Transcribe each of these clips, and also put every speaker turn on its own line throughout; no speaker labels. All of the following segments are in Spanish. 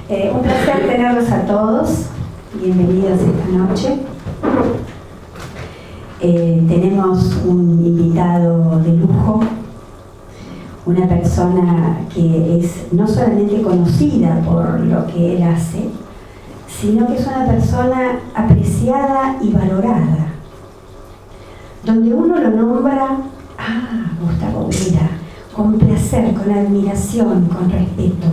Un placer tenerlos a todos. Bienvenidos esta noche. Tenemos un invitado de lujo, una persona que es no solamente conocida por lo que él hace, sino que es una persona apreciada y valorada. Donde uno lo nombra, Gustavo Vera, con placer, con admiración, con respeto.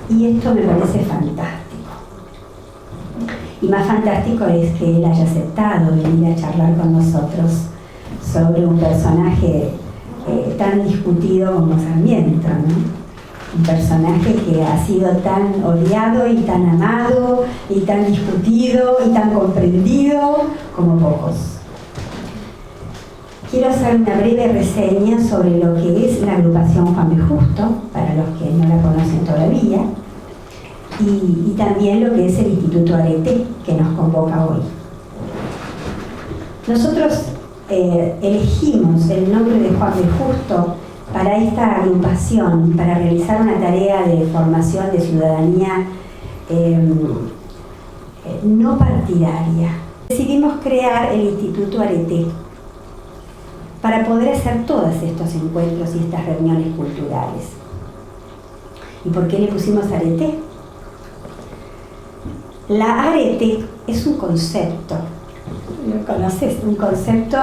Y esto me parece fantástico. Y más fantástico es que él haya aceptado venir a charlar con nosotros sobre un personaje tan discutido como Sarmiento, ¿no? Un personaje que ha sido tan odiado y tan amado y tan discutido y tan comprendido como pocos. Quiero hacer una breve reseña sobre lo que es la agrupación Juan B. Justo, para los que no la conocen todavía, y también lo que es el Instituto Arete, que nos convoca hoy. Nosotros elegimos el nombre de Juan B. Justo para esta agrupación, para realizar una tarea de formación de ciudadanía no partidaria. Decidimos crear el Instituto Arete para poder hacer todos estos encuentros y estas reuniones culturales. ¿Y por qué le pusimos Arete? La arete es un concepto, ¿lo conoces? Un concepto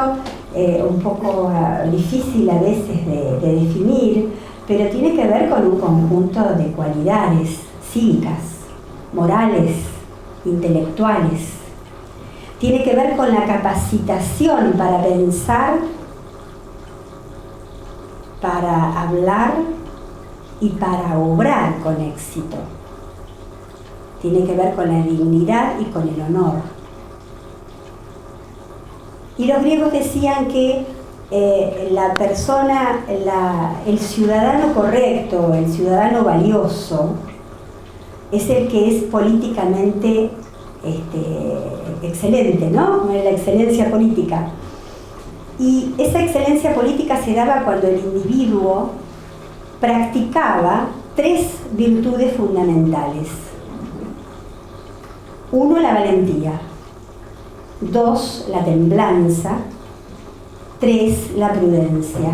un poco difícil a veces de definir, pero tiene que ver con un conjunto de cualidades cívicas, morales, intelectuales. Tiene que ver con la capacitación para pensar, para hablar y para obrar con éxito. Tiene que ver con la dignidad y con el honor. Y los griegos decían que la persona, el ciudadano correcto, el ciudadano valioso, es el que es políticamente excelente, ¿no? La excelencia política. Y esa excelencia política se daba cuando el individuo practicaba tres virtudes fundamentales. 1, la valentía. 2, la templanza. 3, la prudencia.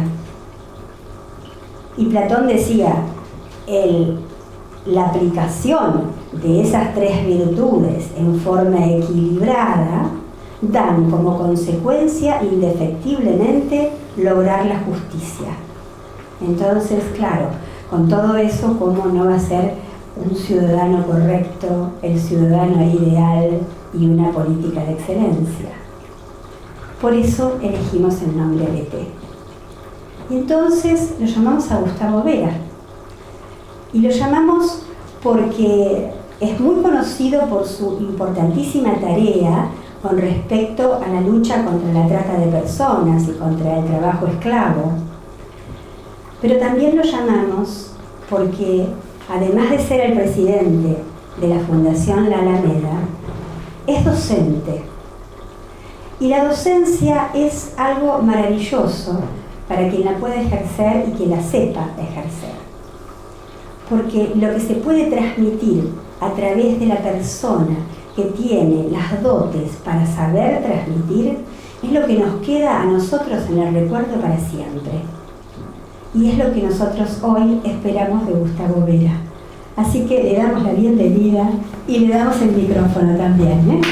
Y Platón decía, la aplicación de esas tres virtudes en forma equilibrada dan como consecuencia indefectiblemente lograr la justicia. Entonces, claro, con todo eso, ¿cómo no va a ser un ciudadano correcto, el ciudadano ideal y una política de excelencia? Por eso elegimos el nombre Arete. Y entonces lo llamamos a Gustavo Vera. Y lo llamamos porque es muy conocido por su importantísima tarea con respecto a la lucha contra la trata de personas y contra el trabajo esclavo. Pero también lo llamamos porque, además de ser el presidente de la Fundación La Alameda, es docente. Y la docencia es algo maravilloso para quien la pueda ejercer y quien la sepa ejercer. Porque lo que se puede transmitir a través de la persona que tiene las dotes para saber transmitir es lo que nos queda a nosotros en el recuerdo para siempre. Y es lo que nosotros hoy esperamos de Gustavo Vera. Así que le damos la bienvenida y le damos el micrófono también,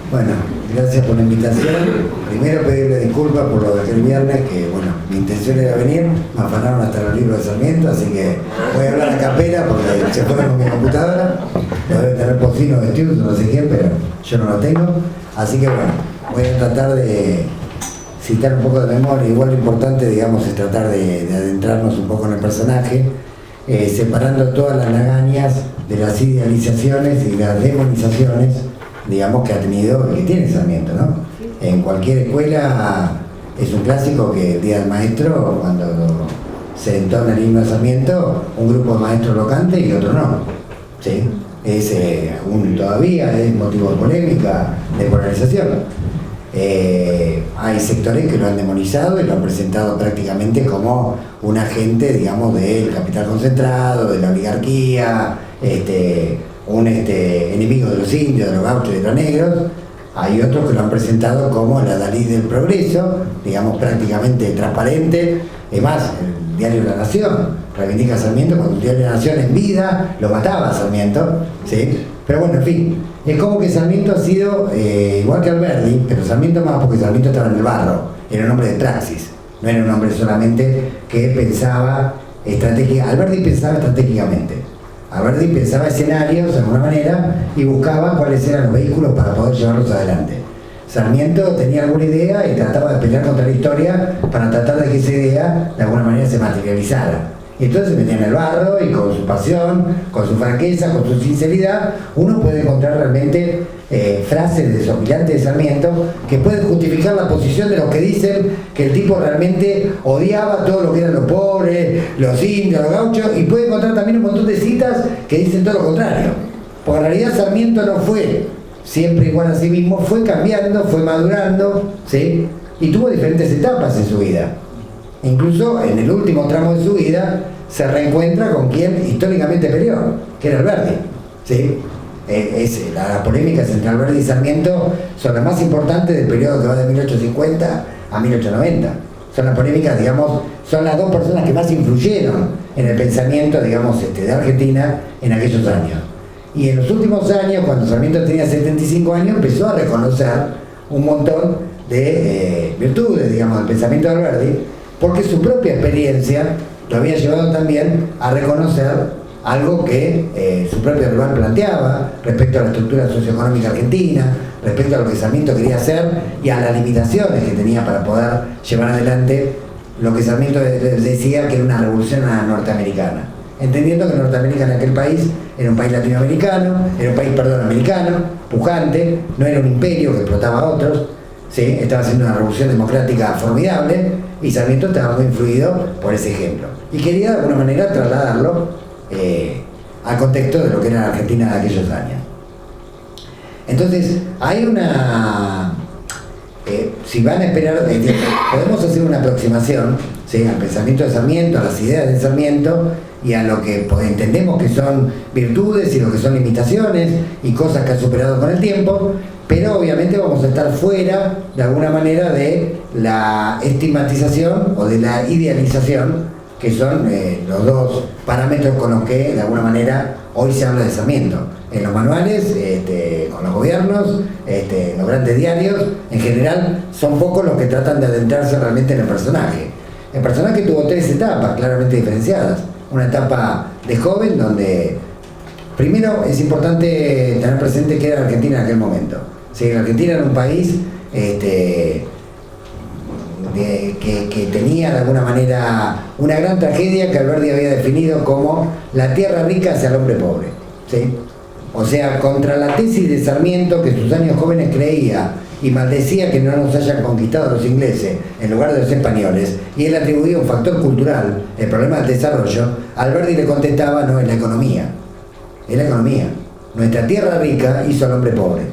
Bueno, gracias por la invitación. Primero pedirle disculpas por lo de aquel viernes, que bueno, mi intención era venir, me afanaron hasta los libros de Sarmiento, así que voy a hablar a capela porque se fueron con mi computadora. Lo debe tener Pocino vestido, no sé quién, pero yo no lo tengo. Así que bueno, voy a tratar de citar un poco de memoria. Igual lo importante, digamos, es tratar de adentrarnos un poco en el personaje, separando todas las lagañas de las idealizaciones y las demonizaciones, digamos, que ha tenido y que tiene Sarmiento, ¿no? En cualquier escuela es un clásico que el día del maestro, cuando se entona el himno de Sarmiento, un grupo de maestros lo cante y otro no, ¿sí? Todavía es motivo de polémica, de polarización. hay sectores que lo han demonizado y lo han presentado prácticamente como un agente, digamos, del capital concentrado, de la oligarquía, un enemigo de los indios, de los gauchos y de los negros. Hay otros que lo han presentado como la Dalí del progreso, digamos, prácticamente transparente. Es más, el diario La Nación reivindica a Sarmiento cuando el diario La Nación en vida lo mataba a Sarmiento, ¿sí? Pero bueno, en fin, es como que Sarmiento ha sido igual que Alberdi, pero Sarmiento más porque Sarmiento estaba en el barro, era un hombre de praxis, no era un hombre solamente que pensaba estratégicamente. Alberdi pensaba estratégicamente. Alberdi pensaba escenarios de alguna manera y buscaba cuáles eran los vehículos para poder llevarlos adelante. Sarmiento tenía alguna idea y trataba de pelear contra la historia para tratar de que esa idea de alguna manera se materializara. Y entonces se metía en el barro y con su pasión, con su franqueza, con su sinceridad, uno puede encontrar realmente frases desopilantes de Sarmiento que pueden justificar la posición de los que dicen que el tipo realmente odiaba todo lo que eran los pobres, los indios, los gauchos, y puede encontrar también un montón de citas que dicen todo lo contrario. Porque en realidad Sarmiento no fue siempre igual a sí mismo, fue cambiando, fue madurando, ¿sí? Y tuvo diferentes etapas en su vida. Incluso en el último tramo de su vida se reencuentra con quien históricamente peleó, que era Alberdi, ¿sí? Las polémicas entre Alberdi y Sarmiento son las más importantes del periodo que va de 1850 a 1890. Son las polémicas, digamos, son las dos personas que más influyeron en el pensamiento, digamos, de Argentina en aquellos años. Y en los últimos años, cuando Sarmiento tenía 75 años, empezó a reconocer un montón de virtudes, digamos, del pensamiento de Alberdi, porque su propia experiencia lo había llevado también a reconocer algo que su propio rival planteaba respecto a la estructura socioeconómica argentina, respecto a lo que Sarmiento quería hacer y a las limitaciones que tenía para poder llevar adelante lo que Sarmiento decía que era una revolución norteamericana, entendiendo que Norteamérica en aquel país era un país latinoamericano, era un país, americano, pujante, no era un imperio que explotaba a otros, ¿sí? Estaba haciendo una revolución democrática formidable y Sarmiento estaba muy influido por ese ejemplo. Y quería de alguna manera trasladarlo al contexto de lo que era la Argentina de aquellos años. Entonces, hay una... si van a esperar, podemos hacer una aproximación, ¿sí?, al pensamiento de Sarmiento, a las ideas de Sarmiento y a lo que entendemos que son virtudes y lo que son limitaciones y cosas que ha superado con el tiempo, pero obviamente vamos a estar fuera de alguna manera de la estigmatización o de la idealización, que son los dos parámetros con los que de alguna manera hoy se habla de Sarmiento. En los manuales, con los gobiernos, en los grandes diarios, en general son pocos los que tratan de adentrarse realmente en el personaje. El personaje tuvo tres etapas claramente diferenciadas. Una etapa de joven donde, primero es importante tener presente que era Argentina en aquel momento. Sí, Argentina era un país que tenía de alguna manera una gran tragedia que Alberdi había definido como la tierra rica hacia el hombre pobre, ¿sí? O sea, contra la tesis de Sarmiento, que en sus años jóvenes creía y maldecía que no nos hayan conquistado los ingleses en lugar de los españoles, y él atribuía un factor cultural, el problema del desarrollo, Alberdi le contestaba: no, es la economía, es la economía. Nuestra tierra rica hizo al hombre pobre.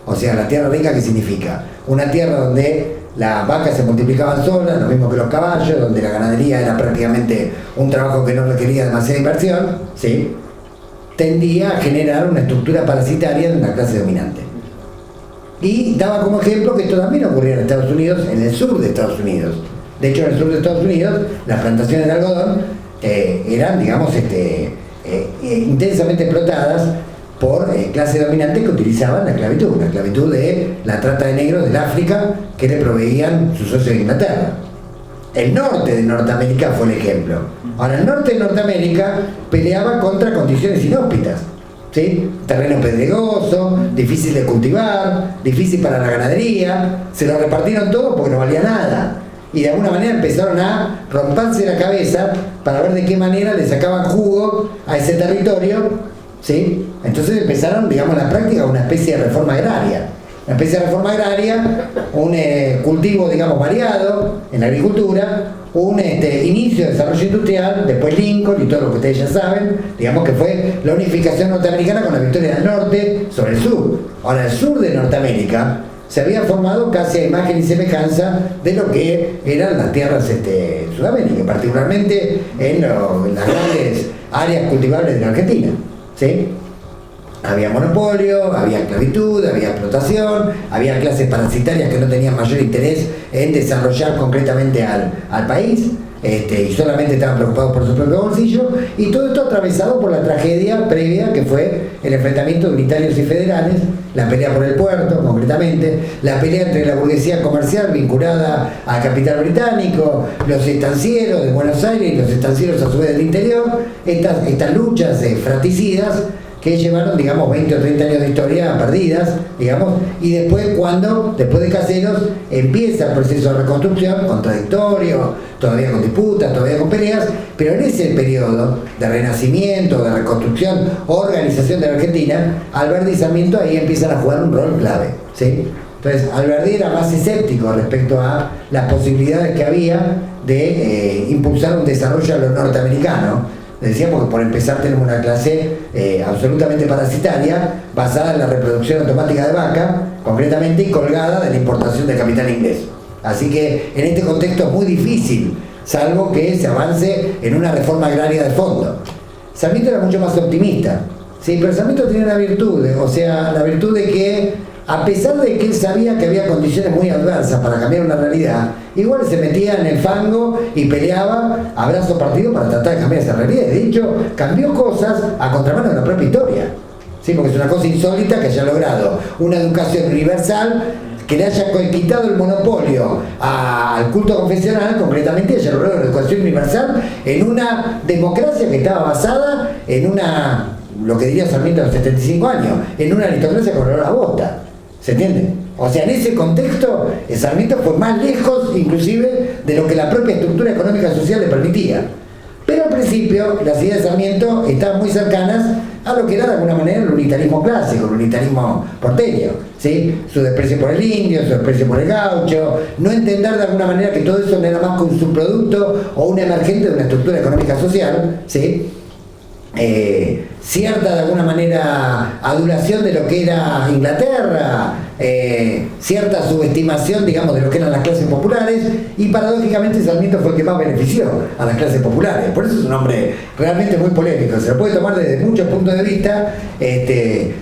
O sea, la tierra rica, ¿qué significa? Una tierra donde las vacas se multiplicaban solas, lo mismo que los caballos, donde la ganadería era prácticamente un trabajo que no requería demasiada inversión, ¿sí?, tendía a generar una estructura parasitaria de una clase dominante. Y daba como ejemplo que esto también ocurría en Estados Unidos, en el sur de Estados Unidos. De hecho, en el sur de Estados Unidos, las plantaciones de algodón eran, digamos, intensamente explotadas por clases dominantes que utilizaban la esclavitud de la trata de negros del África que le proveían sus socios de Inglaterra. El norte de Norteamérica fue el ejemplo. Ahora, el norte de Norteamérica peleaba contra condiciones inhóspitas, ¿sí? Terreno pedregoso, difícil de cultivar, difícil para la ganadería, se lo repartieron todo porque no valía nada. Y de alguna manera empezaron a romperse la cabeza para ver de qué manera le sacaban jugo a ese territorio, ¿sí? Entonces empezaron, digamos, la práctica una especie de reforma agraria. Una especie de reforma agraria, un cultivo, digamos, variado en la agricultura, un inicio de desarrollo industrial, después Lincoln y todo lo que ustedes ya saben, digamos que fue la unificación norteamericana con la victoria del norte sobre el sur. Ahora, el sur de Norteamérica se había formado casi a imagen y semejanza de lo que eran las tierras sudaméricas, particularmente en las grandes áreas cultivables de la Argentina, ¿sí? Había monopolio, había esclavitud, había explotación, había clases parasitarias que no tenían mayor interés en desarrollar concretamente al país, y solamente estaban preocupados por su propio bolsillo, y todo esto atravesado por la tragedia previa que fue el enfrentamiento de unitarios y federales, la pelea por el puerto concretamente, la pelea entre la burguesía comercial vinculada al capital británico, los estancieros de Buenos Aires y los estancieros a su vez del interior, estas luchas fratricidas que llevaron, digamos, 20 o 30 años de historia perdidas, digamos, y después de Caseros, empieza el proceso de reconstrucción, contradictorio, todavía con disputas, todavía con peleas, pero en ese periodo de renacimiento, de reconstrucción, organización de la Argentina, Alberdi y Sarmiento ahí empiezan a jugar un rol clave, ¿sí? Entonces, Alberdi era más escéptico respecto a las posibilidades que había de impulsar un desarrollo a lo norteamericano. Decíamos que por empezar tenemos una clase absolutamente parasitaria, basada en la reproducción automática de vaca, concretamente, y colgada de la importación de capital inglés. Así que en este contexto es muy difícil, salvo que se avance en una reforma agraria de fondo. Sarmiento era mucho más optimista, ¿sí? Pero Sarmiento tenía una virtud, o sea, la virtud de que, a pesar de que él sabía que había condiciones muy adversas para cambiar una realidad, igual se metía en el fango y peleaba a brazo partido para tratar de cambiar esa realidad. De hecho, cambió cosas a contramano de la propia historia, ¿sí? Porque es una cosa insólita que haya logrado una educación universal, que le haya quitado el monopolio al culto confesional, concretamente haya logrado una educación universal en una democracia que estaba basada en lo que diría Sarmiento a los 75 años, en una aristocracia con olor a bota. ¿Se entiende? O sea, en ese contexto, Sarmiento fue más lejos, inclusive, de lo que la propia estructura económica social le permitía. Pero al principio, las ideas de Sarmiento estaban muy cercanas a lo que era de alguna manera el unitarismo clásico, el unitarismo porteño, ¿sí? Su desprecio por el indio, su desprecio por el gaucho, no entender de alguna manera que todo eso no era más que un subproducto o un emergente de una estructura económica social, ¿sí? Cierta de alguna manera adulación de lo que era Inglaterra, cierta subestimación, digamos, de lo que eran las clases populares, y paradójicamente Sarmiento fue el que más benefició a las clases populares. Por eso es un hombre realmente muy polémico, se lo puede tomar desde muchos puntos de vista.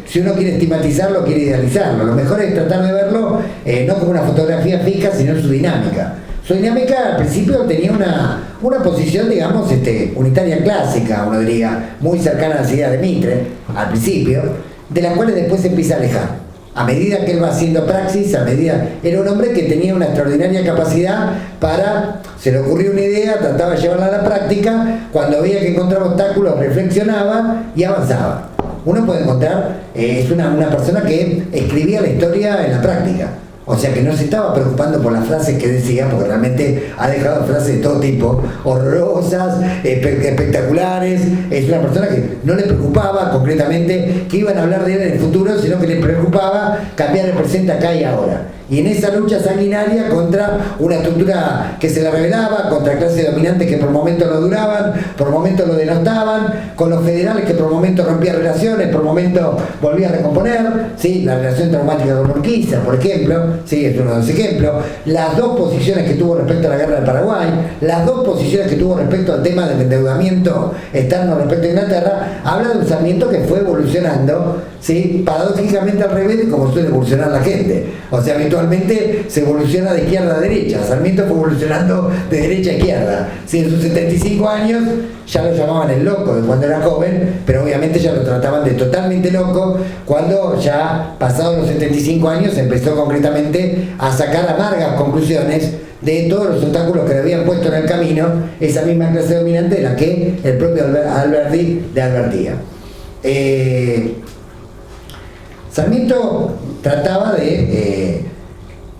Si uno quiere estigmatizarlo, quiere idealizarlo, lo mejor es tratar de verlo no como una fotografía fija, sino en su dinámica. Su dinámica al principio tenía una posición, digamos, unitaria clásica, uno diría, muy cercana a las ideas de Mitre, al principio, de las cuales después se empieza a alejar. A medida que él va haciendo praxis, era un hombre que tenía una extraordinaria capacidad para, se le ocurrió una idea, trataba de llevarla a la práctica, cuando veía que encontraba obstáculos, reflexionaba y avanzaba. Uno puede encontrar, es una persona que escribía la historia en la práctica. O sea que no se estaba preocupando por las frases que decía, porque realmente ha dejado frases de todo tipo, horrorosas, espectaculares. Es una persona que no le preocupaba concretamente que iban a hablar de él en el futuro, sino que le preocupaba cambiar el presente acá y ahora. Y en esa lucha sanguinaria contra una estructura que se le revelaba, contra clases dominantes que por momentos lo duraban, por momentos lo denostaban, con los federales que por momentos rompían relaciones, por momentos volvían a recomponer, ¿sí? La relación traumática con Urquiza, por ejemplo, ¿sí? Es uno de los ejemplos. Las dos posiciones que tuvo respecto a la guerra del Paraguay, las dos posiciones que tuvo respecto al tema del endeudamiento externo respecto a Inglaterra, habla de un Sarmiento que fue evolucionando, ¿sí? Paradójicamente al revés de como suele evolucionar la gente. O sea, habitualmente se evoluciona de izquierda a derecha. Sarmiento fue evolucionando de derecha a izquierda. ¿Sí? En sus 75 años ya lo llamaban el loco de cuando era joven, pero obviamente ya lo trataban de totalmente loco cuando ya pasados los 75 años empezó concretamente a sacar amargas conclusiones de todos los obstáculos que le habían puesto en el camino esa misma clase dominante de la que el propio Alberdi le advertía. Sarmiento trataba de,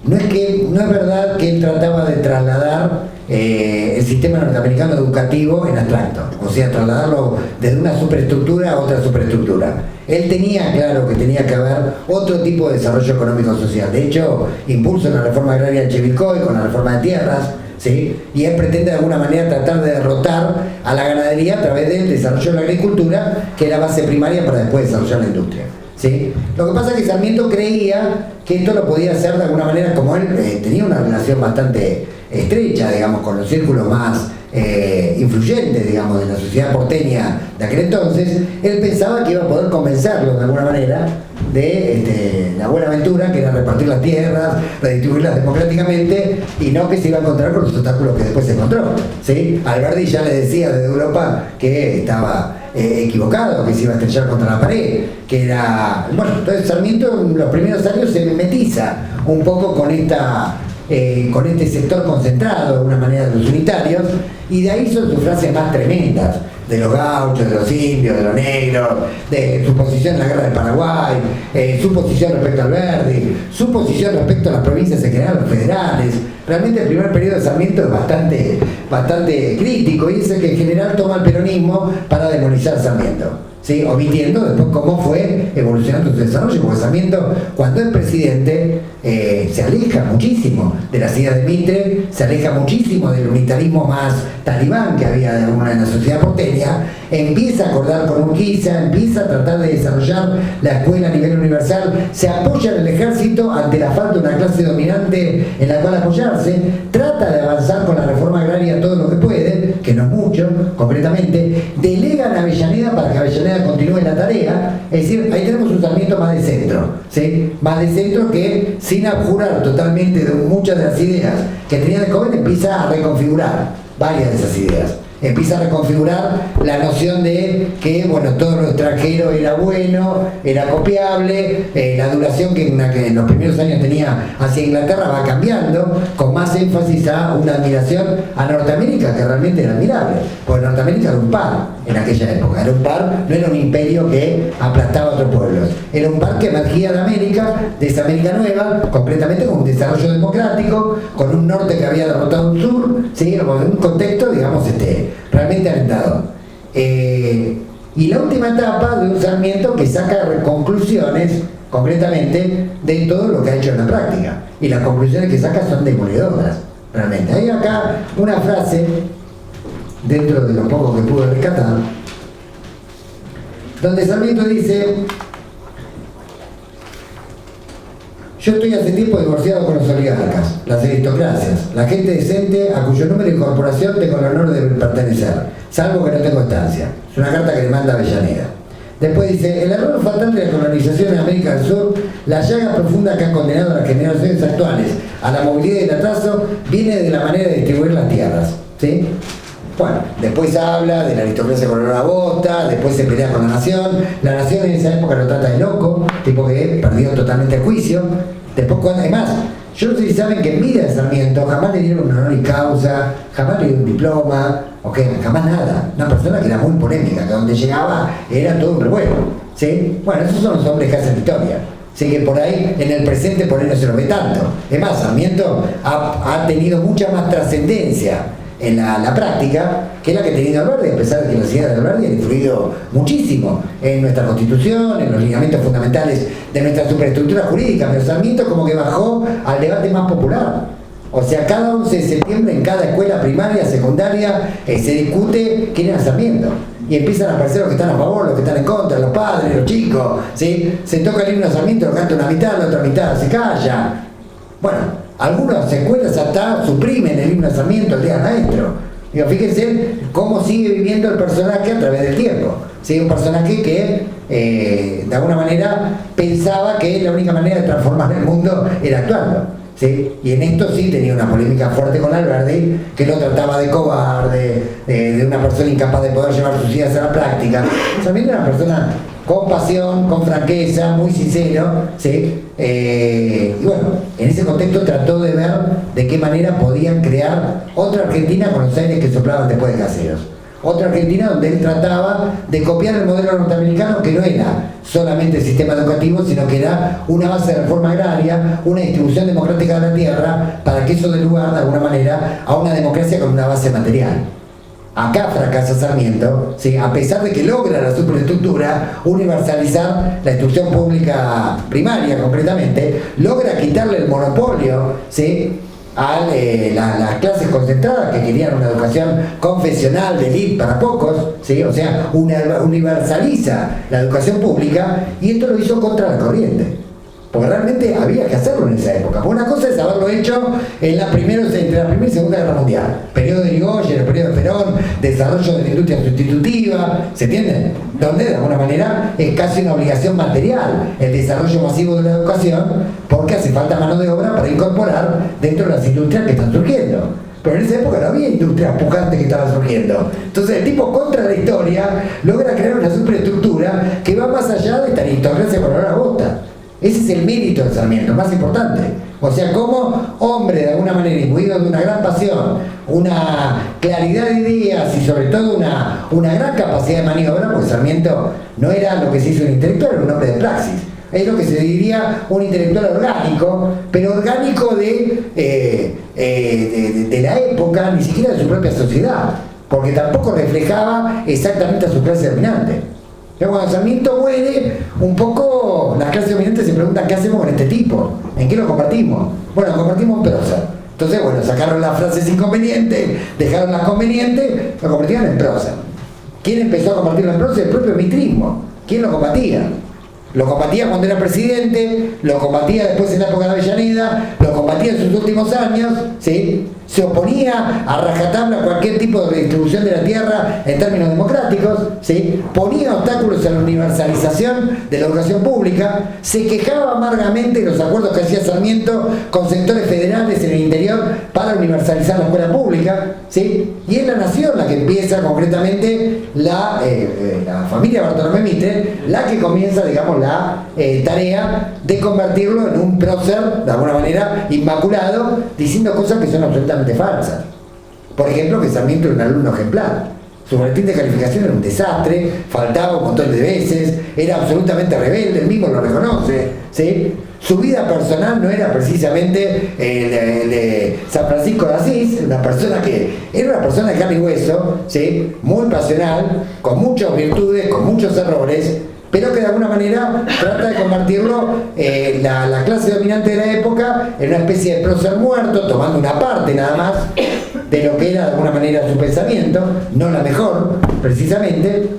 no es verdad que él trataba de trasladar el sistema norteamericano educativo en abstracto, o sea, trasladarlo desde una superestructura a otra superestructura. Él tenía claro que tenía que haber otro tipo de desarrollo económico-social. De hecho, impulsa la reforma agraria de Chivilcoy con la reforma de tierras, ¿sí? Y él pretende de alguna manera tratar de derrotar a la ganadería a través del desarrollo de la agricultura, que es la base primaria para después desarrollar la industria. ¿sí? Lo que pasa es que Sarmiento creía que esto lo podía hacer de alguna manera, como él tenía una relación bastante estrecha, digamos, con los círculos más influyentes, digamos, de la sociedad porteña de aquel entonces, él pensaba que iba a poder convencerlos de alguna manera de la buena aventura, que era repartir las tierras, redistribuirlas democráticamente, y no que se iba a encontrar con los obstáculos que después se encontró, ¿sí? Alberdi ya le decía desde Europa que estaba equivocado, que se iba a estrellar contra la pared, que era... Bueno, entonces Sarmiento en los primeros años se mimetiza un poco con este sector concentrado, de alguna manera, de los unitarios, y de ahí son sus frases más tremendas, de los gauchos, de los indios, de los negros, de su posición en la guerra del Paraguay, su posición respecto al Alberdi, su posición respecto a las provincias en general, los federales. Realmente el primer periodo de Sarmiento es bastante crítico, y es el que en general toma el peronismo para demonizar a Sarmiento, ¿sí? Omitiendo después cómo fue evolucionando su desarrollo, porque Sarmiento, cuando es presidente, se aleja muchísimo de las ideas de Mitre, se aleja muchísimo del unitarismo más talibán que había de la sociedad porteña, empieza a acordar con Urquiza, empieza a tratar de desarrollar la escuela a nivel universal, se apoya en el ejército ante la falta de una clase dominante en la cual apoyarse, trata de avanzar con la reforma agraria todo lo que puede, que no es mucho, concretamente, delegan a Avellaneda para que Avellaneda continúe la tarea, es decir, ahí tenemos un Sarmiento más de centro, ¿sí? Más de centro que, sin abjurar totalmente de muchas de las ideas que tenía de joven, empieza a reconfigurar varias de esas ideas. Empieza a reconfigurar la noción de que, bueno, todo lo extranjero era bueno, era copiable, la duración que en los primeros años tenía hacia Inglaterra va cambiando, con más énfasis a una admiración a Norteamérica, que realmente era admirable, porque Norteamérica era un par en aquella época, era un par, no era un imperio que aplastaba a otros pueblos, era un par que emergía de América, de esa América nueva, completamente con un desarrollo democrático, con un norte que había derrotado un sur, ¿sí? En un contexto, digamos, realmente alentador. Y la última etapa de un Sarmiento que saca conclusiones, concretamente, de todo lo que ha hecho en la práctica. Y las conclusiones que saca son demoledoras, realmente. Hay acá una frase, dentro de lo poco que pude rescatar, donde Sarmiento dice: yo estoy hace tiempo divorciado con los oligarcas, las aristocracias, la gente decente a cuyo número y corporación tengo el honor de pertenecer, salvo que no tengo estancia. Es una carta que le manda a Avellaneda. Después dice: el error fatal de la colonización en América del Sur, la llaga profunda que ha condenado a las generaciones actuales a la movilidad y el atraso, viene de la manera de distribuir las tierras, ¿sí? Bueno, después habla de la aristocracia con la bota, después se pelea con la nación en esa época lo trata de loco, tipo que perdió totalmente el juicio. Después, además, yo no sé si saben que en vida de Sarmiento jamás le dieron un honor y causa, jamás le dieron un diploma, jamás nada. Una persona que era muy polémica, que donde llegaba era todo un revuelo, ¿sí? Bueno, esos son los hombres que hacen historia. Así que por ahí, en el presente, por ahí no se lo ve tanto. Es más, Sarmiento ha tenido mucha más trascendencia en la práctica que la que ha tenido Alberdi, a pesar de que las ideas de Alberdi han influido muchísimo en nuestra constitución, en los lineamientos fundamentales de nuestra superestructura jurídica, pero Sarmiento como que bajó al debate más popular. O sea, cada 11 de septiembre en cada escuela primaria, secundaria, se discute quién era Sarmiento. Y empiezan a aparecer los que están a favor, los que están en contra, los padres, los chicos, ¿sí? Se toca el himno a Sarmiento, lo canta una mitad, la otra mitad se calla. Bueno, algunas escuelas hasta suprimen el himno a Sarmiento el día del maestro. Digo, fíjense cómo sigue viviendo el personaje a través del tiempo. ¿Sí? Un personaje que de alguna manera pensaba que la única manera de transformar el mundo era actuando, ¿sí? Y en esto sí tenía una polémica fuerte con Alberdi, que lo trataba de cobarde, de una persona incapaz de poder llevar sus ideas a la práctica. Sarmiento era una persona con pasión, con franqueza, muy sincero, ¿sí? Y bueno, en ese contexto trató de ver de qué manera podían crear otra Argentina con los aires que soplaban después de Caseros. Otra Argentina donde él trataba de copiar el modelo norteamericano, que no era solamente el sistema educativo, sino que era una base de reforma agraria, una distribución democrática de la tierra, para que eso dé lugar, de alguna manera, a una democracia con una base material. Acá fracasa Sarmiento, ¿sí? A pesar de que logra la superestructura, universalizar la instrucción pública primaria concretamente, logra quitarle el monopolio, ¿sí? a las clases concentradas que querían una educación confesional de élite para pocos, ¿sí? O sea, universaliza la educación pública, y esto lo hizo contra la corriente. Porque realmente había que hacerlo en esa época. Porque una cosa es haberlo hecho entre la Primera y Segunda Guerra Mundial. Periodo de Irigoyen, el periodo de Perón, desarrollo de la industria sustitutiva, ¿se entiende? Donde de alguna manera es casi una obligación material el desarrollo masivo de la educación, porque hace falta mano de obra para incorporar dentro de las industrias que están surgiendo. Pero en esa época no había industrias pujantes que estaban surgiendo. Entonces el tipo, contra la historia, logra crear una superestructura que va más allá de esta aristocracia con olor a bosta. Ese es el mérito de Sarmiento, más importante. O sea, como hombre de alguna manera imbuido de una gran pasión, una claridad de ideas y sobre todo una gran capacidad de maniobra, porque Sarmiento no era lo que se hizo un intelectual, era un hombre de praxis. Es lo que se diría un intelectual orgánico, pero orgánico de la época, ni siquiera de su propia sociedad, porque tampoco reflejaba exactamente a su clase dominante. Cuando Sarmiento muere, un poco las clases dominantes se preguntan qué hacemos con este tipo, en qué lo compartimos. Bueno, lo compartimos en prosa. Entonces, bueno, sacaron las frases inconvenientes, dejaron las convenientes, lo convirtieron en prosa. ¿Quién empezó a compartirlo en prosa? El propio mitrismo. ¿Quién lo combatía? Lo combatía cuando era presidente, lo combatía después en la época de Avellaneda, lo combatía en sus últimos años, ¿sí? Se oponía a rajatabla a cualquier tipo de redistribución de la tierra en términos democráticos, ¿sí? Ponía obstáculos a la universalización de la educación pública, se quejaba amargamente de los acuerdos que hacía Sarmiento con sectores federales en el interior para universalizar la escuela pública, ¿sí? Y es la Nación la que empieza concretamente la familia Bartolomé Mitre, la que comienza, digamos, la tarea de convertirlo en un prócer, de alguna manera, inmaculado, diciendo cosas que son absolutamente falsas. Por ejemplo, que Sarmiento era un alumno ejemplar. Su boletín de calificación era un desastre, faltaba un montón de veces, era absolutamente rebelde, él mismo lo reconoce, ¿sí? Su vida personal no era precisamente de San Francisco de Asís, era una persona de carne y hueso, ¿sí? Muy pasional, con muchas virtudes, con muchos errores, pero que de alguna manera trata de convertirlo la clase dominante de la época en una especie de prócer muerto, tomando una parte nada más de lo que era de alguna manera su pensamiento, no la mejor, precisamente.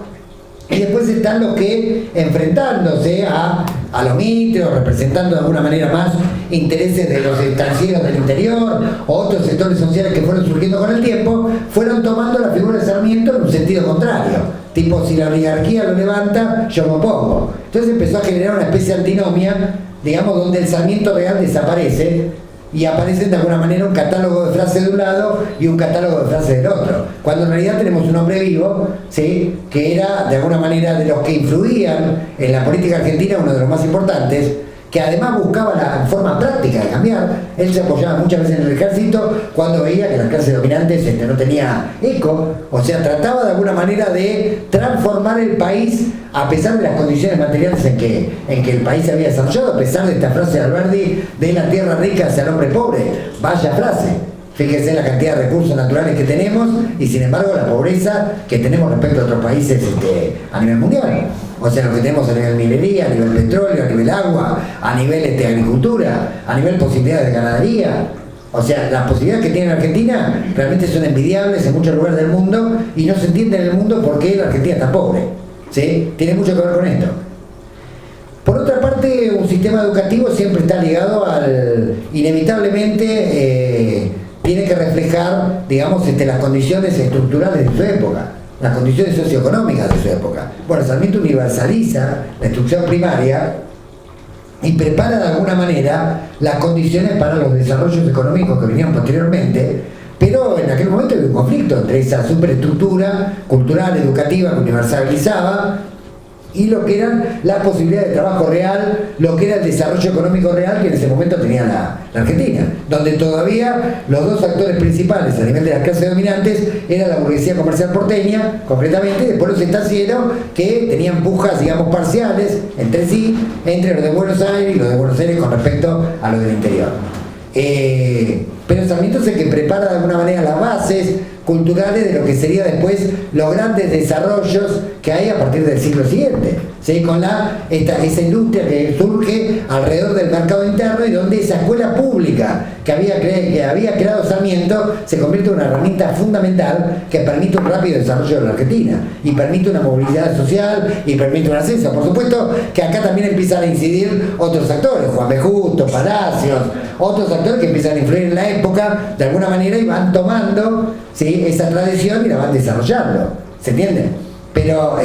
Y después están los que, enfrentándose a los mitros, representando de alguna manera más intereses de los estancieros del interior, o otros sectores sociales que fueron surgiendo con el tiempo, fueron tomando la figura de Sarmiento en un sentido contrario. Tipo, si la oligarquía lo levanta, yo me opongo. Entonces empezó a generar una especie de antinomia, digamos, donde el Sarmiento real desaparece, y aparecen de alguna manera un catálogo de frases de un lado y un catálogo de frases del otro, cuando en realidad tenemos un hombre vivo, ¿sí? Que era de alguna manera de los que influían en la política argentina, uno de los más importantes, que además buscaba la forma práctica de cambiar. Él se apoyaba muchas veces en el ejército cuando veía que las clases dominantes no tenía eco, o sea, trataba de alguna manera de transformar el país a pesar de las condiciones materiales en que el país se había desarrollado, a pesar de esta frase de Alberdi de la tierra rica hacia el hombre pobre. Vaya frase. Fíjense la cantidad de recursos naturales que tenemos y sin embargo la pobreza que tenemos respecto a otros países a nivel mundial. O sea, lo que tenemos a nivel minería, a nivel petróleo, a nivel agua, a nivel agricultura, a nivel posibilidades de ganadería. O sea, las posibilidades que tiene la Argentina realmente son envidiables en muchos lugares del mundo y no se entiende en el mundo por qué la Argentina está pobre. ¿Sí? Tiene mucho que ver con esto. Por otra parte, un sistema educativo siempre está ligado inevitablemente tiene que reflejar, digamos, las condiciones estructurales de su época, las condiciones socioeconómicas de su época. Bueno, Sarmiento universaliza la instrucción primaria y prepara de alguna manera las condiciones para los desarrollos económicos que venían posteriormente, pero en aquel momento había un conflicto entre esa superestructura cultural, educativa que universalizaba y lo que eran las posibilidades de trabajo real, lo que era el desarrollo económico real que en ese momento tenía la Argentina, donde todavía los dos actores principales a nivel de las clases dominantes era la burguesía comercial porteña, concretamente, y después los estancieros que tenían pujas, digamos, parciales entre sí, entre los de Buenos Aires y los de Buenos Aires con respecto a los del interior. Pero Sarmiento es el que prepara de alguna manera las bases culturales de lo que sería después los grandes desarrollos que hay a partir del siglo siguiente. ¿sí? Con esa industria que surge alrededor del mercado interno y donde esa escuela pública que había creado Sarmiento se convierte en una herramienta fundamental que permite un rápido desarrollo de la Argentina y permite una movilidad social y permite un ascenso. Por supuesto que acá también empiezan a incidir otros actores, Juan B. Justo, Palacios, otros actores que empiezan a influir en la época de alguna manera y van tomando, ¿sí?, esa tradición y la van desarrollando, ¿se entiende? Pero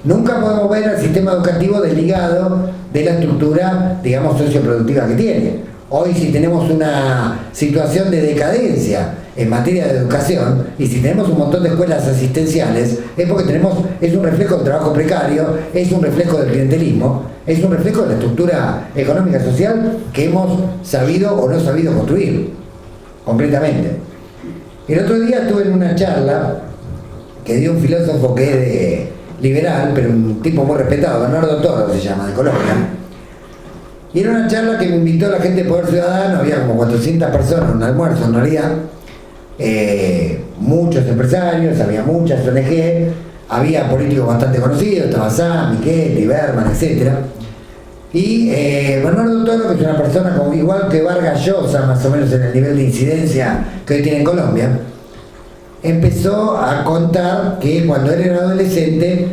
nunca podemos ver al sistema educativo desligado de la estructura, digamos, socioproductiva que tiene. Hoy, si tenemos una situación de decadencia en materia de educación y si tenemos un montón de escuelas asistenciales, es porque es un reflejo del trabajo precario, es un reflejo del clientelismo, es un reflejo de la estructura económica social que hemos sabido o no sabido construir, concretamente. El otro día estuve en una charla que dio un filósofo que es liberal, pero un tipo muy respetado, Bernardo Toro se llama, de Colombia. Y era una charla que me invitó la gente de Poder Ciudadano, había como 400 personas, un almuerzo en realidad, muchos empresarios, había muchas ONG, había políticos bastante conocidos, estaba Sam, Miquel, Berman, etc. Y Bernardo Toro, que es una persona como, igual que Vargas Llosa, más o menos en el nivel de incidencia que hoy tiene en Colombia, empezó a contar que cuando él era adolescente,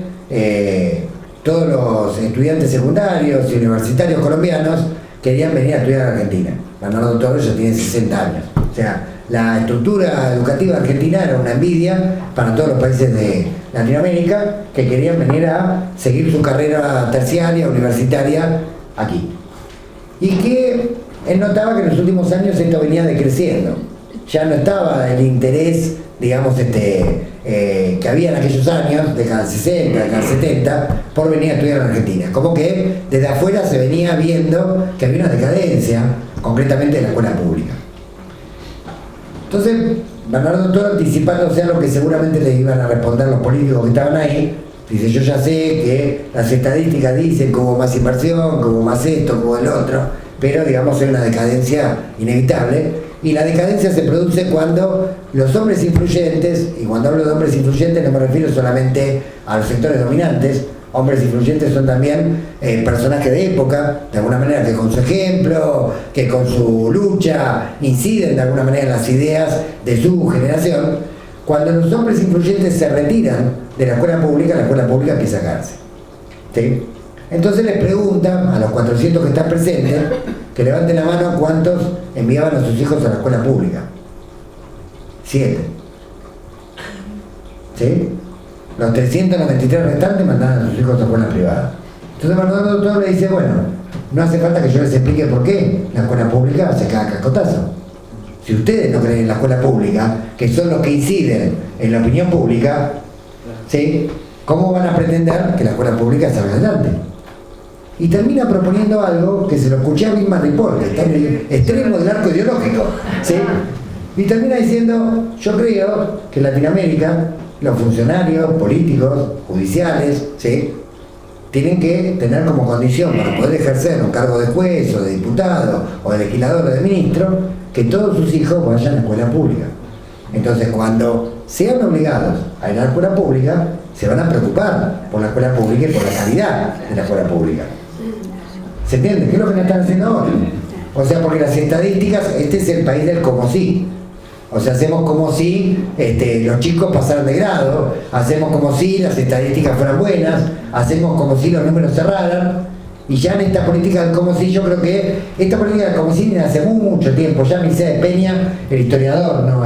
todos los estudiantes secundarios y universitarios colombianos querían venir a estudiar a Argentina. Bernardo Toro ya tiene 60 años. O sea, la estructura educativa argentina era una envidia para todos los países de Latinoamérica que querían venir a seguir su carrera terciaria, universitaria, aquí. Y que él notaba que en los últimos años esto venía decreciendo. Ya no estaba el interés, digamos, que había en aquellos años, década del 60, década del 70, por venir a estudiar en Argentina. Como que desde afuera se venía viendo que había una decadencia, concretamente de la escuela pública. Entonces, Bernardo Toro, anticipándose a lo que seguramente le iban a responder los políticos que estaban ahí, dice: yo ya sé que las estadísticas dicen que hubo más inversión, que hubo más esto, que hubo el otro, pero digamos hay una decadencia inevitable. Y la decadencia se produce cuando los hombres influyentes, y cuando hablo de hombres influyentes no me refiero solamente a los sectores dominantes, hombres influyentes son también personajes de época, de alguna manera que con su ejemplo, que con su lucha inciden de alguna manera en las ideas de su generación. Cuando los hombres influyentes se retiran de la escuela pública empieza a caerse, ¿sí? Entonces les preguntan a los 400 que están presentes que levanten la mano cuántos enviaban a sus hijos a la escuela pública. 7. ¿Sí? Los 393 restantes mandaban a sus hijos a escuela privada. Entonces Bernardo Toro le dice: bueno, no hace falta que yo les explique por qué la escuela pública se cae a cascotazo. Si ustedes no creen en la escuela pública, que son los que inciden en la opinión pública, ¿sí?, ¿cómo van a pretender que la escuela pública salga adelante? Y termina proponiendo algo que se lo escuché a Vilma Ripoll, que está en el extremo del arco ideológico, ¿sí? Y termina diciendo: yo creo que en Latinoamérica los funcionarios políticos, judiciales, ¿sí?, tienen que tener como condición para poder ejercer un cargo de juez o de diputado o de legislador o de ministro, que todos sus hijos vayan a la escuela pública. Entonces, cuando sean obligados a ir a la escuela pública, se van a preocupar por la escuela pública y por la calidad de la escuela pública. ¿Se entiende? ¿Qué es lo que nos están haciendo ahora? O sea, porque las estadísticas, este es el país del como si. O sea, hacemos como si los chicos pasaran de grado, hacemos como si las estadísticas fueran buenas, hacemos como si los números cerraran. Y ya en esta política del como si, yo creo que esta política del como si viene hace mucho tiempo. Ya Mircea de Peña, el historiador, ¿no?,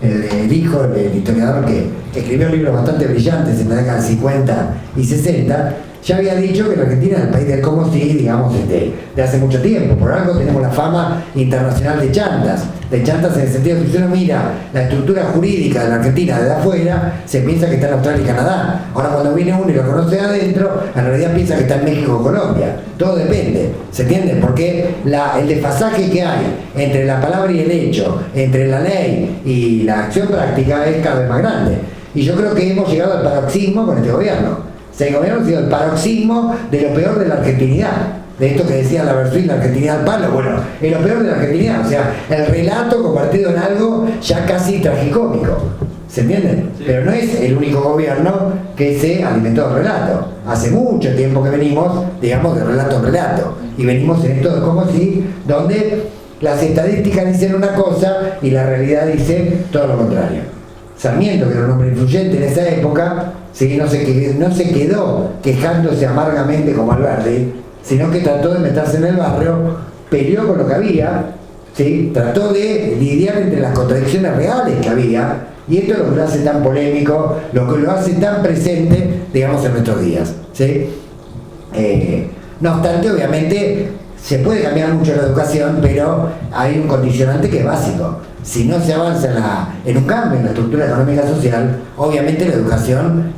el hijo del historiador que escribió libros bastante brillantes en la década del 50 y 60, ya había dicho que la Argentina es el país del como si, digamos, de hace mucho tiempo. Por algo tenemos la fama internacional de chantas en el sentido que si uno mira la estructura jurídica de la Argentina desde afuera, se piensa que está en Australia y Canadá. Ahora cuando viene uno y lo conoce de adentro, en realidad piensa que está en México o Colombia. Todo depende, ¿se entiende? Porque el desfasaje que hay entre la palabra y el hecho, entre la ley y la acción práctica, es cada vez más grande. Y yo creo que hemos llegado al paroxismo con este gobierno. El gobierno ha sido el paroxismo de lo peor de la argentinidad. De esto que decía la Versuit, la argentinidad al palo. Bueno, es lo peor de la argentinidad. O sea, el relato convertido en algo ya casi tragicómico. ¿Se entiende? Sí. Pero no es el único gobierno que se alimentó de relato. Hace mucho tiempo que venimos, digamos, de relato en relato. Y venimos en esto como si, donde las estadísticas dicen una cosa y la realidad dice todo lo contrario. Sarmiento, que era un hombre influyente en esa época, ¿sí? no se quedó quejándose amargamente como Alberdi, sino que trató de meterse en el barrio, peleó con lo que había, ¿sí? Trató de lidiar entre las contradicciones reales que había. Y esto es lo que lo hace tan polémico, lo que lo hace tan presente, digamos, en nuestros días, ¿sí? No obstante, obviamente, se puede cambiar mucho la educación, pero hay un condicionante que es básico. Si no se avanza en un cambio en la estructura económica social, obviamente la educación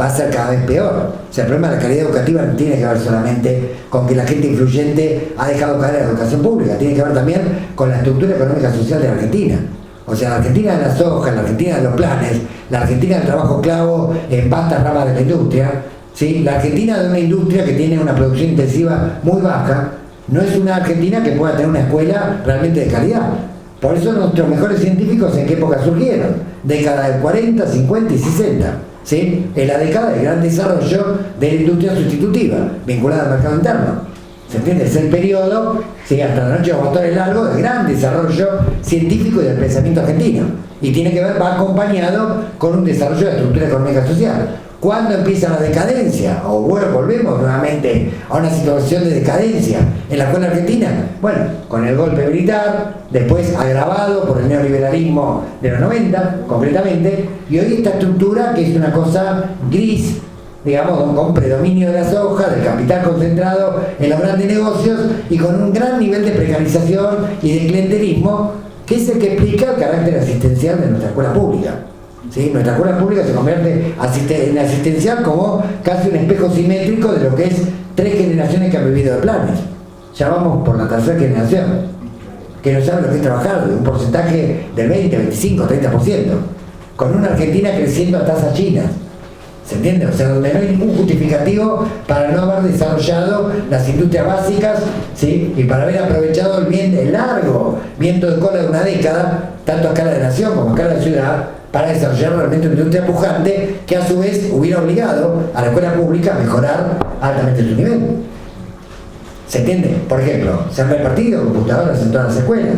va a ser cada vez peor. O sea, el problema de la calidad educativa no tiene que ver solamente con que la gente influyente ha dejado caer la educación pública, tiene que ver también con la estructura económica social de la Argentina. O sea, la Argentina de la soja, la Argentina de los planes, la Argentina del trabajo esclavo en vastas ramas de la industria, ¿sí? La Argentina de una industria que tiene una producción intensiva muy baja, no es una Argentina que pueda tener una escuela realmente de calidad. Por eso nuestros mejores científicos, ¿en qué época surgieron? Década del 40, 50 y 60, ¿sí? En la década del gran desarrollo de la industria sustitutiva, vinculada al mercado interno. ¿Se entiende? Es el periodo, ¿sí? Hasta la noche de los botones largos, de gran desarrollo científico y del pensamiento argentino. Y tiene que ver, va acompañado con un desarrollo de la estructura económica social. ¿Cuándo empieza la decadencia? O bueno, volvemos nuevamente a una situación de decadencia en la escuela argentina. Bueno, con el golpe militar, después agravado por el neoliberalismo de los 90, concretamente, y hoy esta estructura que es una cosa gris, digamos, con predominio de la soja, del capital concentrado en los grandes negocios y con un gran nivel de precarización y de clientelismo, que es el que explica el carácter asistencial de nuestra escuela pública. ¿Sí? Nuestra escuela pública se convierte en asistencial como casi un espejo simétrico de lo que es 3 generaciones que han vivido de planes. Ya vamos por la tercera generación, que no sabe lo que es trabajar, de un porcentaje del 20, 25, 30%, con una Argentina creciendo a tasas chinas. ¿Se entiende? O sea, donde no hay ningún justificativo para no haber desarrollado las industrias básicas, ¿sí? Y para haber aprovechado el largo viento de cola de una década, tanto a escala de nación como a escala de ciudad, para desarrollar realmente una industria pujante que a su vez hubiera obligado a la escuela pública a mejorar altamente su nivel. ¿Se entiende? Por ejemplo, se han repartido computadoras en todas las escuelas,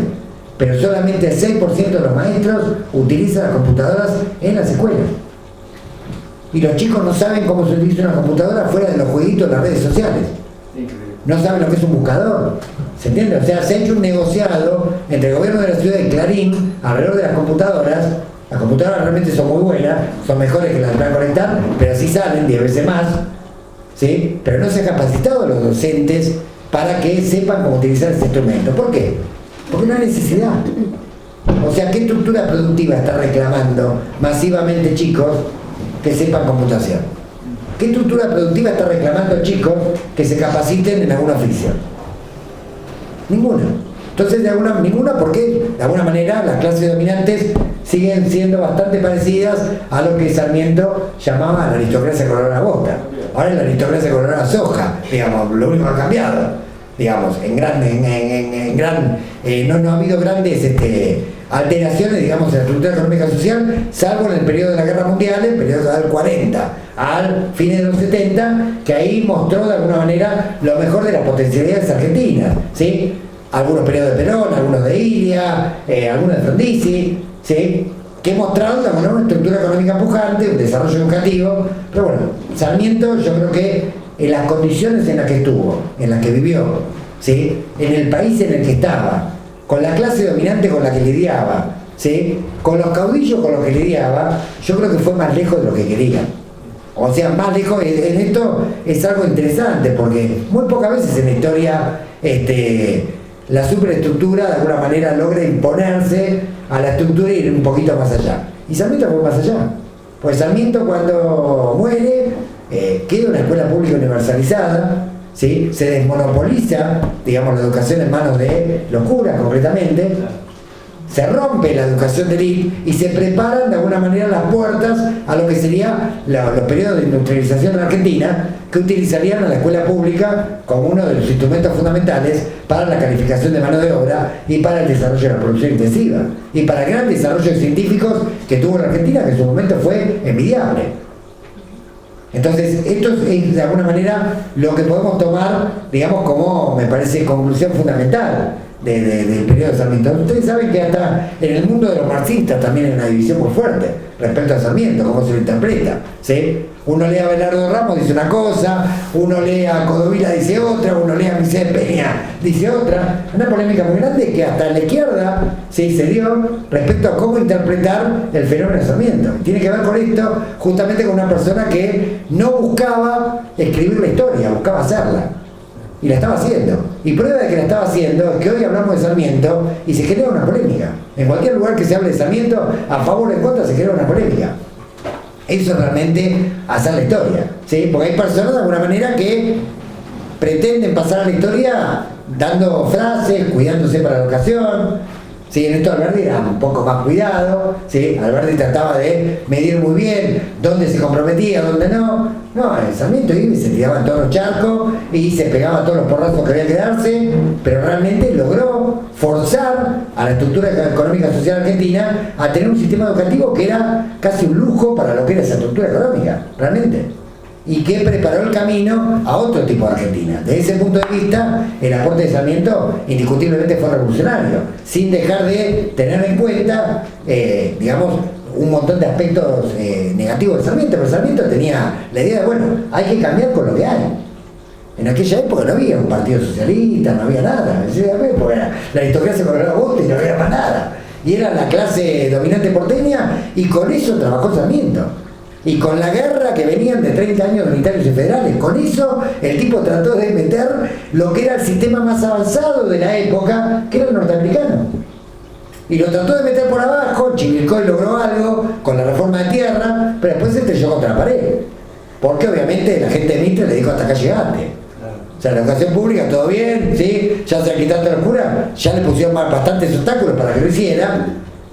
pero solamente el 6% de los maestros utilizan las computadoras en las escuelas. Y los chicos no saben cómo se utiliza una computadora fuera de los jueguitos de las redes sociales. No saben lo que es un buscador. ¿Se entiende? O sea, se ha hecho un negociado entre el gobierno de la ciudad y Clarín alrededor de las computadoras. Las computadoras realmente son muy buenas, son mejores que las que van a conectar, pero así salen 10 veces más, ¿sí? Pero no se han capacitado a los docentes para que sepan cómo utilizar ese instrumento. ¿Por qué? Porque no hay necesidad. O sea, ¿qué estructura productiva está reclamando masivamente chicos que sepan computación? ¿Qué estructura productiva está reclamando chicos que se capaciten en algún oficio? Ninguna. Entonces, ninguna porque, de alguna manera, las clases dominantes siguen siendo bastante parecidas a lo que Sarmiento llamaba la aristocracia colorada bota. Ahora es la aristocracia colorada soja, digamos, lo único que ha cambiado, digamos, no ha habido grandes alteraciones, digamos, en la estructura económica social, salvo en el periodo de la Guerra Mundial, el periodo del 40 al fines de los 70, que ahí mostró de alguna manera lo mejor de las potencialidades argentinas, ¿sí? Algunos periodos de Perón, algunos de Ilia, algunos de Frondizi, ¿sí? Que mostraron una estructura económica pujante, un desarrollo educativo, pero bueno, Sarmiento yo creo que en las condiciones en las que estuvo, en las que vivió, ¿sí? En el país en el que estaba, con la clase dominante con la que lidiaba, ¿sí? Con los caudillos con los que lidiaba, yo creo que fue más lejos de lo que quería. O sea, más lejos, en esto es algo interesante, porque muy pocas veces en la historia la superestructura de alguna manera logra imponerse a la estructura y ir un poquito más allá. Y Sarmiento fue más allá. Pues Sarmiento cuando muere, queda una escuela pública universalizada, ¿sí? Se desmonopoliza, digamos, la educación en manos de los curas concretamente, se rompe la educación de élite y se preparan de alguna manera las puertas a lo que serían los periodos de industrialización en Argentina, que utilizarían a la escuela pública como uno de los instrumentos fundamentales para la calificación de mano de obra y para el desarrollo de la producción intensiva y para el gran desarrollo científicos que tuvo la Argentina, que en su momento fue envidiable. Entonces, esto es de alguna manera lo que podemos tomar, digamos, como, me parece, conclusión fundamental del periodo de Sarmiento. Ustedes saben que hasta en el mundo de los marxistas también hay una división muy fuerte respecto a Sarmiento, cómo se lo interpreta, ¿sí? Uno lee a Belardo Ramos, dice una cosa, uno lee a Codovila, dice otra, uno lee a Michel Peña, dice otra. Una polémica muy grande que hasta la izquierda se dio respecto a cómo interpretar el fenómeno de Sarmiento. Tiene que ver con esto, justamente con una persona que no buscaba escribir la historia, buscaba hacerla. Y la estaba haciendo. Y prueba de que la estaba haciendo es que hoy hablamos de Sarmiento y se genera una polémica. En cualquier lugar que se hable de Sarmiento, a favor o en contra, se genera una polémica. Eso es realmente hacer la historia, ¿sí? Porque hay personas de alguna manera que pretenden pasar a la historia dando frases, cuidándose para la ocasión. Sí, en esto Alberdi era un poco más cuidado, ¿sí? Alberdi trataba de medir muy bien dónde se comprometía, dónde no. No, en Sarmiento iba y se tiraba en todos los charcos y se pegaba todos los porrazos que había que darse, pero realmente logró forzar a la estructura económica social argentina a tener un sistema educativo que era casi un lujo para lo que era esa estructura económica, realmente. Y que preparó el camino a otro tipo de Argentina. Desde ese punto de vista, el aporte de Sarmiento indiscutiblemente fue revolucionario, sin dejar de tener en cuenta, digamos, un montón de aspectos negativos de Sarmiento, pero Sarmiento tenía la idea de, bueno, hay que cambiar con lo que hay. En aquella época no había un partido socialista, no había nada. Porque la aristocracia colgaba votos y no había más nada. Y era la clase dominante porteña y con eso trabajó Sarmiento. Y con la guerra que venían de 30 años de unitarios y federales, con eso el tipo trató de meter lo que era el sistema más avanzado de la época, que era el norteamericano. Y lo trató de meter por abajo, Chivilcoy logró algo con la reforma de tierra, pero después se estrelló contra la pared. Porque obviamente la gente de Mitre le dijo hasta acá llegaste. O sea, la educación pública, todo bien, ¿sí? Ya se ha quitado la locura, ya le pusieron bastantes obstáculos para que lo hiciera,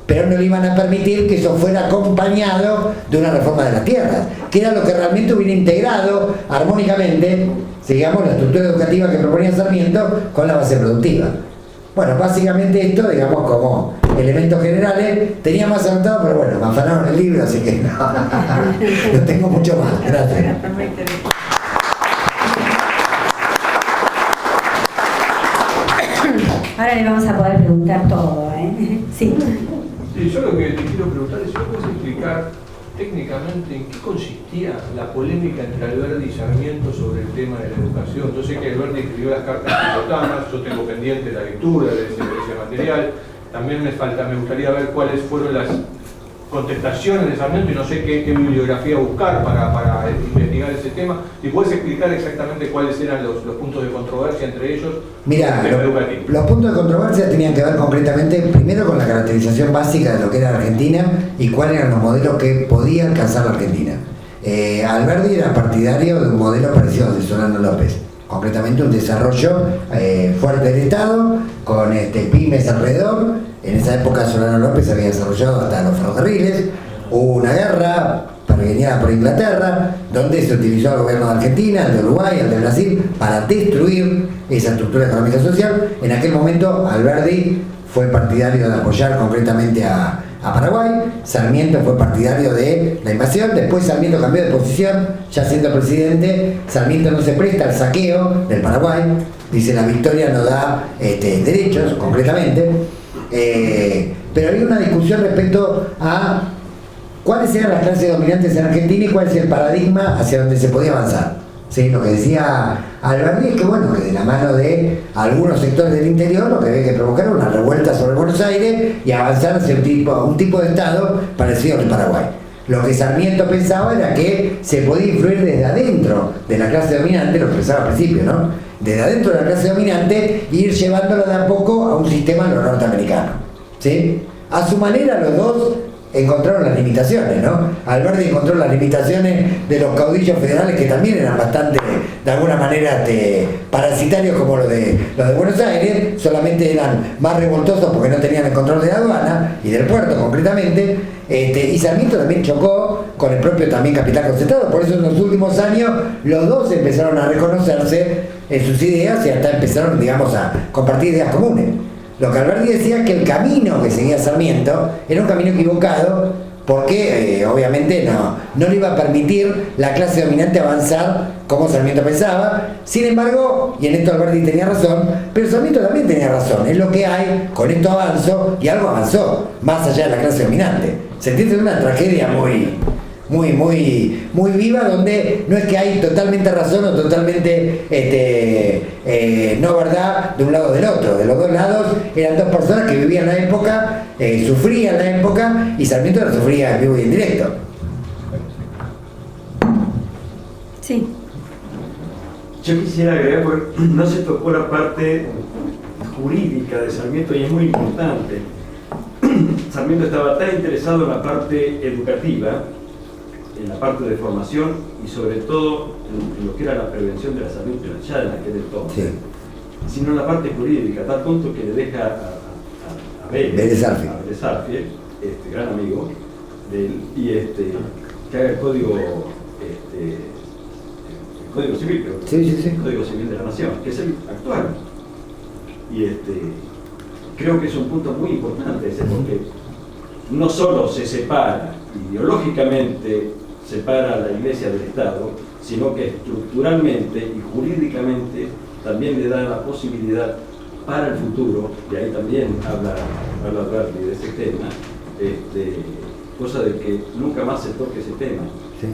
pero no le iban a permitir que eso fuera acompañado de una reforma de las tierras, que era lo que realmente hubiera integrado armónicamente, digamos, la estructura educativa que proponía Sarmiento con la base productiva. Bueno, básicamente esto, digamos, como elementos generales, tenía más anotado, pero bueno, me afanaron el libro, así que no tengo mucho más. Gracias.
Ahora le vamos a poder preguntar todo, ¿eh? Sí.
Sí, yo lo que te quiero preguntar es si me puedes explicar técnicamente en qué consistía la polémica entre Alberdi y Sarmiento sobre el tema de la educación. Yo sé que Alberdi escribió las cartas pilotanas, yo tengo pendiente la lectura de ese material. También me gustaría ver cuáles fueron las contestaciones de Sarmiento y no sé qué bibliografía buscar para investigar ese tema. Si puedes explicar exactamente cuáles eran los puntos de controversia entre ellos.
Mira, los puntos de controversia tenían que ver concretamente primero con la caracterización básica de lo que era la Argentina y cuáles eran los modelos que podía alcanzar la Argentina. Alberdi era partidario de un modelo parecido al de Solano López, concretamente un desarrollo fuerte del Estado, con pymes alrededor. En esa época Solano López había desarrollado hasta los ferrocarriles, hubo una guerra pergeñada por Inglaterra, donde se utilizó el gobierno de Argentina, el de Uruguay, el de Brasil, para destruir esa estructura económica y social. En aquel momento Alberdi fue partidario de apoyar concretamente a Paraguay, Sarmiento fue partidario de la invasión, después Sarmiento cambió de posición, ya siendo presidente, Sarmiento no se presta al saqueo del Paraguay, dice la victoria no da derechos, concretamente. Pero había una discusión respecto a cuáles eran las clases dominantes en Argentina y cuál es el paradigma hacia donde se podía avanzar. ¿Sí? Lo que decía Alberdi es que, bueno, que de la mano de algunos sectores del interior lo que había que provocar era una revuelta sobre Buenos Aires y avanzar hacia un tipo de Estado parecido al de Paraguay. Lo que Sarmiento pensaba era que se podía influir desde adentro de la clase dominante, lo que pensaba al principio, ¿no? Desde adentro de la clase dominante e ir llevándolo de a poco a un sistema norteamericano, ¿sí? A su manera los dos encontraron las limitaciones, ¿no? Alberdi encontró las limitaciones de los caudillos federales que también eran bastante, de alguna manera, parasitarios como los de Buenos Aires, solamente eran más revoltosos porque no tenían el control de la aduana y del puerto concretamente, y Sarmiento también chocó con el propio también capital concentrado, por eso en los últimos años los dos empezaron a reconocerse en sus ideas y hasta empezaron, digamos, a compartir ideas comunes. Lo que Alberdi decía es que el camino que seguía Sarmiento era un camino equivocado porque obviamente no le iba a permitir la clase dominante avanzar como Sarmiento pensaba. Sin embargo, y en esto Alberdi tenía razón, pero Sarmiento también tenía razón, es lo que hay, con esto avanzó, y algo avanzó, más allá de la clase dominante. Se entiende una tragedia muy viva, donde no es que hay totalmente razón o totalmente no verdad de un lado o del otro. De los dos lados eran dos personas que vivían la época, sufrían la época, y Sarmiento la sufría en vivo y en directo.
Sí.
Yo quisiera agregar, porque no se tocó la parte jurídica de Sarmiento y es muy importante. Sarmiento estaba tan interesado en la parte educativa, en la parte de formación y sobre todo en lo que era la prevención de la salud ya en aquel entonces, sí, sino en la parte jurídica, a tal punto que le deja a Vélez Arfiel, gran amigo de él, y que haga el código civil, creo, el Código Civil de la Nación, que es el actual. Y creo que es un punto muy importante ese, porque no solo se separa ideológicamente, separa a la Iglesia del Estado, sino que estructuralmente y jurídicamente también le da la posibilidad para el futuro, y ahí también habla Alberdi de ese tema, cosa de que nunca más se toque ese tema.
Sí,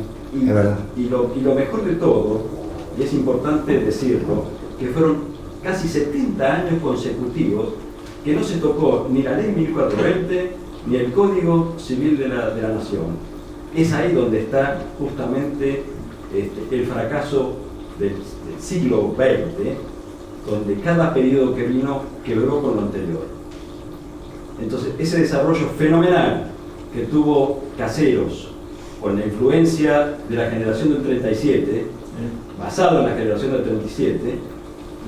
es verdad.
Y lo mejor de todo, y es importante decirlo, que fueron casi 70 años consecutivos que no se tocó ni la ley 1420 ni el Código Civil de la Nación. Es ahí donde está justamente el fracaso del siglo XX, donde cada periodo que vino quebró con lo anterior. Entonces, ese desarrollo fenomenal que tuvo Caseros, con la influencia de la generación del 37, basado en la generación del 37,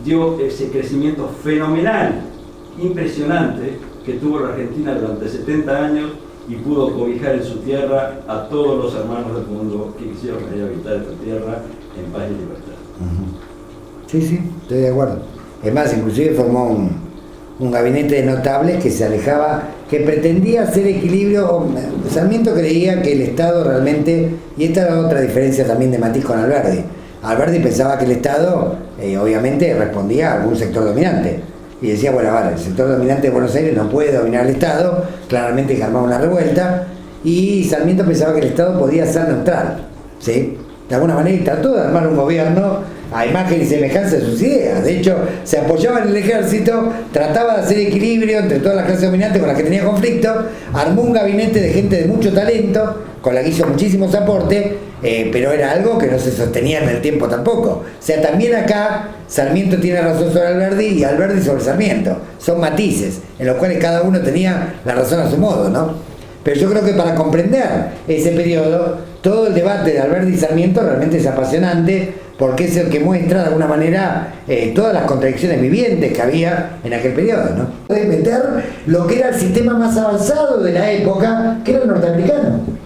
dio ese crecimiento fenomenal, impresionante, que tuvo la Argentina durante 70 años y pudo cobijar en su tierra a todos los hermanos del mundo que quisieron venir a habitar esta tierra en paz y libertad.
Sí, estoy de acuerdo. Es más, inclusive formó un gabinete de notables que se alejaba, que pretendía hacer equilibrio. Sarmiento creía que el Estado realmente, y esta era otra diferencia también de Matiz con Alberdi. Alberdi pensaba que el Estado obviamente respondía a algún sector dominante. Y decía, bueno, vale, el sector dominante de Buenos Aires no puede dominar el Estado, claramente que armaba una revuelta, y Sarmiento pensaba que el Estado podía ser neutral, ¿sí? De alguna manera, y trató de armar un gobierno a imagen y semejanza de sus ideas. De hecho, se apoyaba en el ejército, trataba de hacer equilibrio entre todas las clases dominantes con las que tenía conflicto, armó un gabinete de gente de mucho talento, con la que hizo muchísimos aportes, pero era algo que no se sostenía en el tiempo tampoco. O sea, también acá Sarmiento tiene razón sobre Alberdi y Alberdi sobre Sarmiento. Son matices, en los cuales cada uno tenía la razón a su modo, ¿no? Pero yo creo que para comprender ese periodo, todo el debate de Alberdi y Sarmiento realmente es apasionante, porque es el que muestra de alguna manera todas las contradicciones vivientes que había en aquel periodo, ¿no? Puede meter lo que era el sistema más avanzado de la época, que era el norteamericano.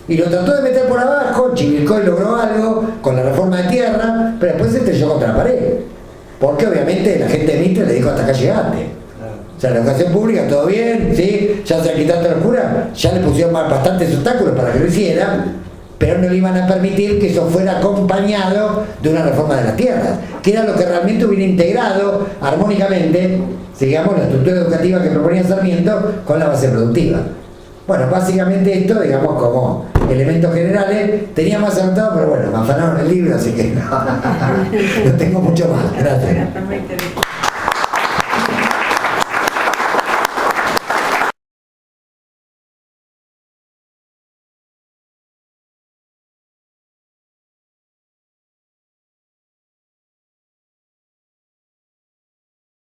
Y lo trató de meter por abajo, Chivilcoy logró algo con la reforma de tierra, pero después se estrelló contra la pared. Porque obviamente la gente de Mitre le dijo, hasta acá llegaste. O sea, la educación pública, todo bien, ¿sí? Ya se quitando la cura, ya le pusieron bastantes obstáculos para que lo hiciera, pero no le iban a permitir que eso fuera acompañado de una reforma de las tierras, que era lo que realmente hubiera integrado armónicamente, digamos, la estructura educativa que proponía Sarmiento con la base productiva. Bueno, básicamente esto, digamos, como elementos generales, tenía más anotado, pero bueno, me afanaron el libro, así que no tengo mucho más. Gracias.